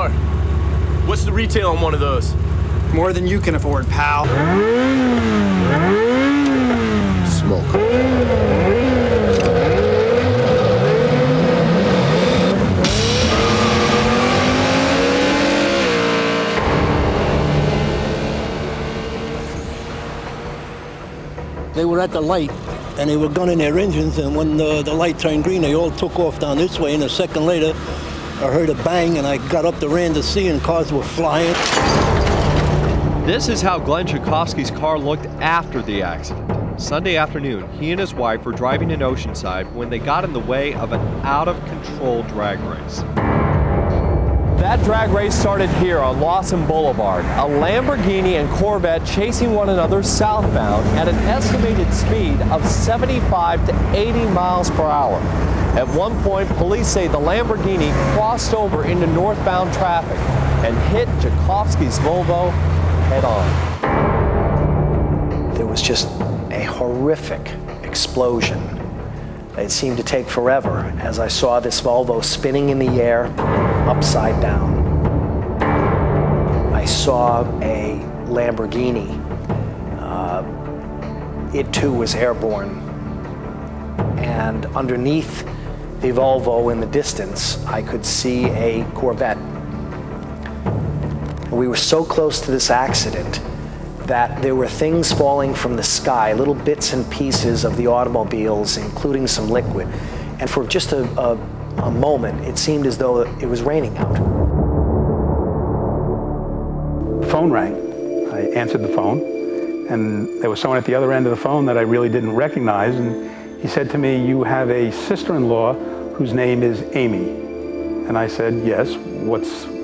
car. What's the retail on one of those? More than you can afford, pal. Smoke. They were at the light, and they were gunning their engines, and when the light turned green, they all took off down this way, and a second later, I heard a bang, and I got up the ran to see, and cars were flying. This is how Glen Jacofsky's car looked after the accident. Sunday afternoon, he and his wife were driving in Oceanside when they got in the way of an out-of-control drag race. That drag race started here on Lawson Boulevard, a Lamborghini and Corvette chasing one another southbound at an estimated speed of 75 to 80 miles per hour. At one point, police say the Lamborghini crossed over into northbound traffic and hit Jacofsky's Volvo head-on. There was just a horrific explosion. It seemed to take forever as I saw this Volvo spinning in the air, upside down. I saw a Lamborghini. It too was airborne. And underneath the Volvo in the distance, I could see a Corvette. We were so close to this accident that there were things falling from the sky, little bits and pieces of the automobiles, including some liquid. And for just a moment, it seemed as though it was raining out. The phone rang. I answered the phone, and there was someone at the other end of the phone that I really didn't recognize, and he said to me, "You have a sister-in-law whose name is Amy." And I said, "Yes,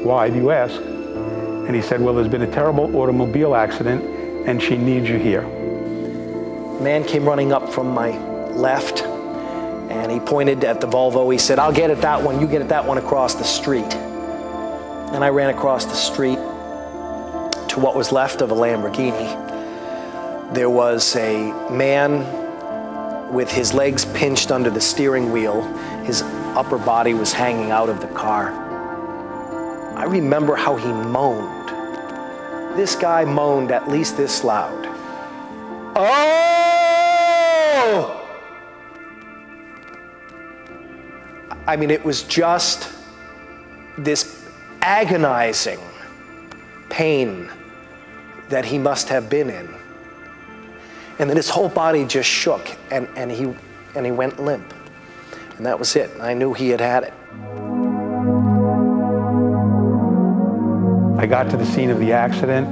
why do you ask?" And he said, "Well, there's been a terrible automobile accident and she needs you here." A man came running up from my left and he pointed at the Volvo. He said, "I'll get at that one, you get at that one across the street." And I ran across the street to what was left of a Lamborghini. There was a man with his legs pinched under the steering wheel. His upper body was hanging out of the car. I remember how he moaned. This guy moaned at least this loud. Oh! I mean, it was just this agonizing pain that he must have been in. And then his whole body just shook and he went limp. And that was it. I knew he had it. I got to the scene of the accident,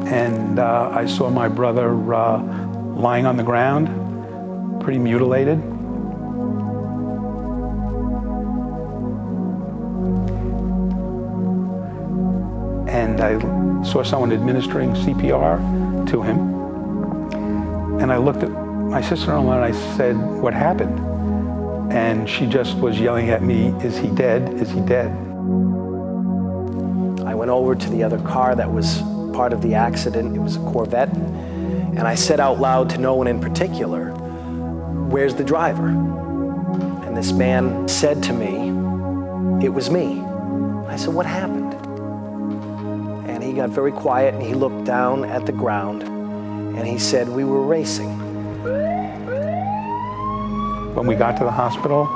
and I saw my brother lying on the ground, pretty mutilated. And I saw someone administering CPR to him. And I looked at my sister-in-law and I said, "What happened?" And she just was yelling at me, "Is he dead? Is he dead?" I went over to the other car that was part of the accident. It was a Corvette. And I said out loud to no one in particular, "Where's the driver?" And this man said to me, "It was me." I said, "What happened?" And he got very quiet and he looked down at the ground and he said, "We were racing." When we got to the hospital,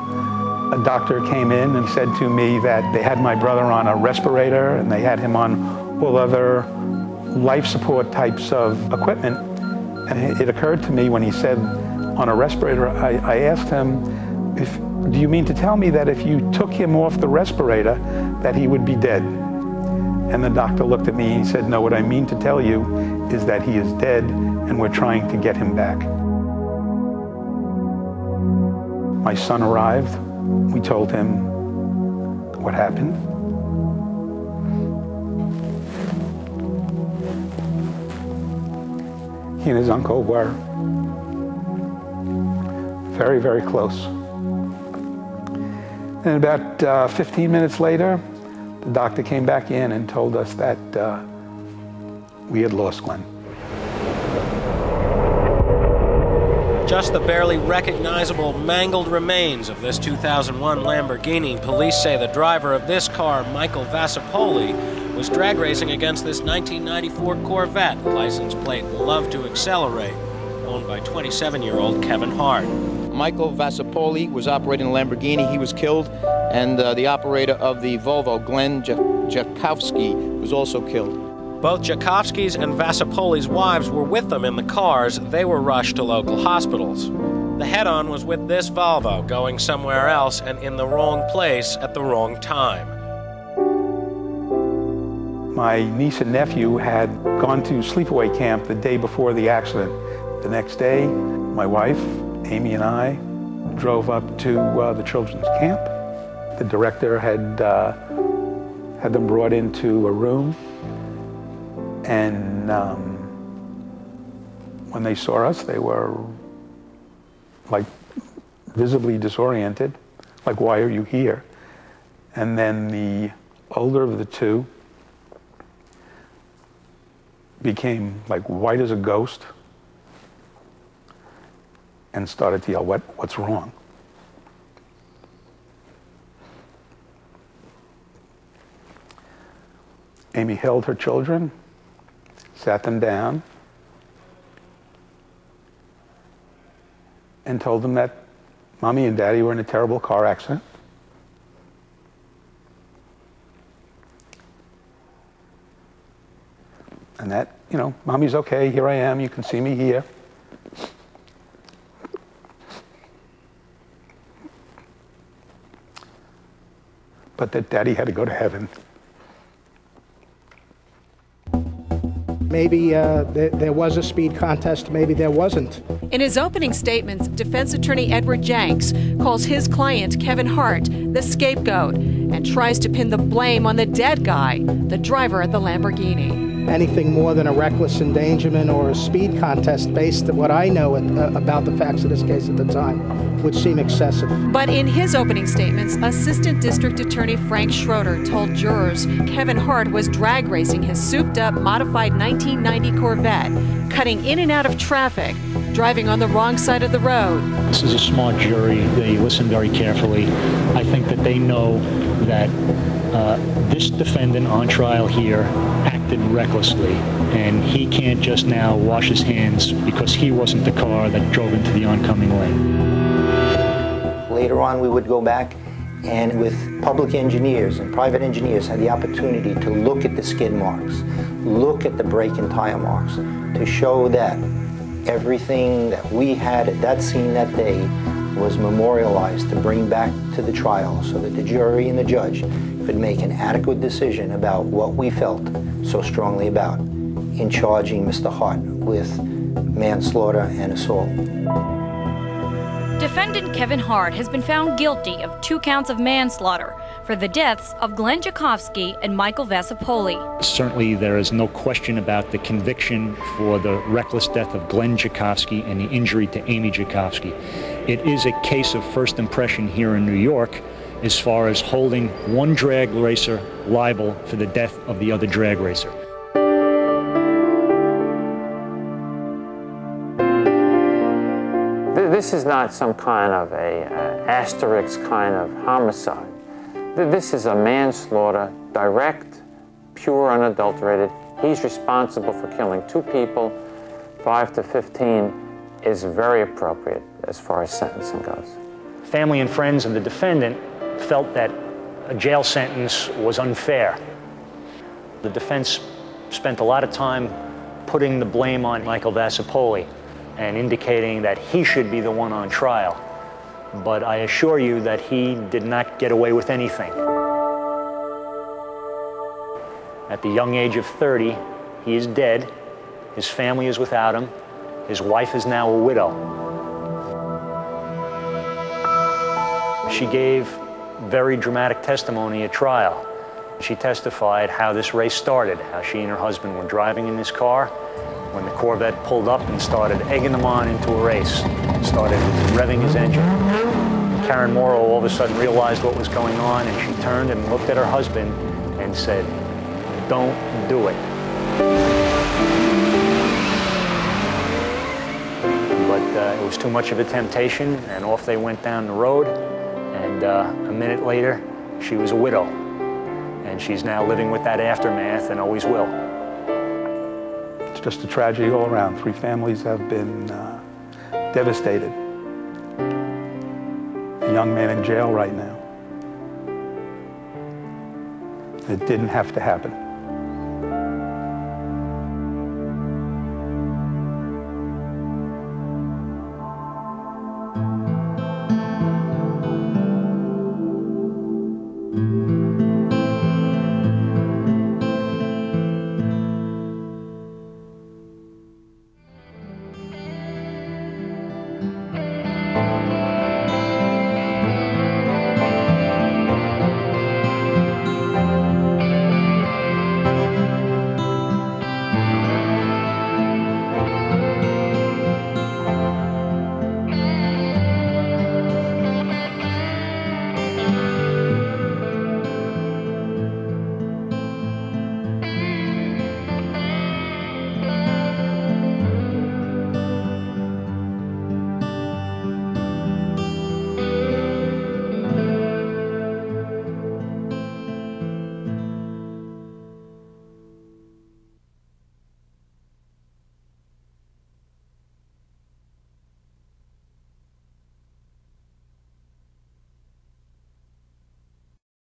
a doctor came in and said to me that they had my brother on a respirator and they had him on all other life support types of equipment. And it occurred to me when he said on a respirator, I asked him, "Do you mean to tell me that if you took him off the respirator that he would be dead?" And the doctor looked at me and he said, "No, what I mean to tell you is that he is dead and we're trying to get him back." My son arrived. We told him what happened. He and his uncle were very, very close. And about 15 minutes later, the doctor came back in and told us that we had lost Glen. Just the barely recognizable mangled remains of this 2001 Lamborghini. Police say the driver of this car, Michael Vasapoli, was drag racing against this 1994 Corvette, license plate LUV2XLR8, owned by 27-year-old Kevin Hart. Michael Vasapoli was operating a Lamborghini. He was killed, and the operator of the Volvo, Glen Jacofsky, was also killed. Both Jacofsky's and Vasapoli's wives were with them in the cars. They were rushed to local hospitals. The head-on was with this Volvo, going somewhere else and in the wrong place at the wrong time. My niece and nephew had gone to sleepaway camp the day before the accident. The next day, my wife, Amy, and I drove up to the children's camp. The director had them brought into a room, and when they saw us, they were like visibly disoriented, like, why are you here? And then the older of the two became like white as a ghost and started to yell, what's wrong? Amy held her children, sat them down, and told them that Mommy and Daddy were in a terrible car accident. And that, you know, Mommy's okay, here I am, you can see me here. But that Daddy had to go to heaven. Maybe there was a speed contest, maybe there wasn't. In his opening statements, defense attorney Edward Jenks calls his client, Kevin Hart, the scapegoat and tries to pin the blame on the dead guy, the driver of the Lamborghini. Anything more than a reckless endangerment or a speed contest, based on what I know about the facts of this case at the time, would seem excessive. But in his opening statements, Assistant District Attorney Frank Schroeder told jurors Kevin Hart was drag racing his souped-up, modified 1990 Corvette, cutting in and out of traffic, driving on the wrong side of the road. This is a smart jury. They listen very carefully. I think that they know that this defendant on trial here acted recklessly, and he can't just now wash his hands because he wasn't the car that drove into the oncoming lane. Later on, we would go back and with public engineers and private engineers had the opportunity to look at the skid marks, look at the brake and tire marks, to show that everything that we had at that scene that day was memorialized to bring back to the trial so that the jury and the judge could make an adequate decision about what we felt so strongly about in charging Mr. Hart with manslaughter and assault. Defendant Kevin Hart has been found guilty of 2 counts of manslaughter for the deaths of Glen Jacofsky and Michael Vasapoli. Certainly there is no question about the conviction for the reckless death of Glen Jacofsky and the injury to Amy Jacofsky. It is a case of first impression here in New York as far as holding one drag racer liable for the death of the other drag racer. This is not some kind of a asterisk kind of homicide. This is a manslaughter, direct, pure, unadulterated. He's responsible for killing 2 people. 5 to 15 is very appropriate as far as sentencing goes. Family and friends of the defendant felt that a jail sentence was unfair. The defense spent a lot of time putting the blame on Michael Vasapoli and indicating that he should be the one on trial. But I assure you that he did not get away with anything. At the young age of 30, he is dead. His family is without him. His wife is now a widow. She gave very dramatic testimony at trial. She testified how this race started, how she and her husband were driving in this car when the Corvette pulled up and started egging them on into a race, started revving his engine. Karen Morrow all of a sudden realized what was going on, and she turned and looked at her husband and said, "Don't do it." but it was too much of a temptation, and off they went down the road, and a minute later, she was a widow, and she's now living with that aftermath and always will. It's just a tragedy all around. 3 families have been devastated. A young man in jail right now. It didn't have to happen.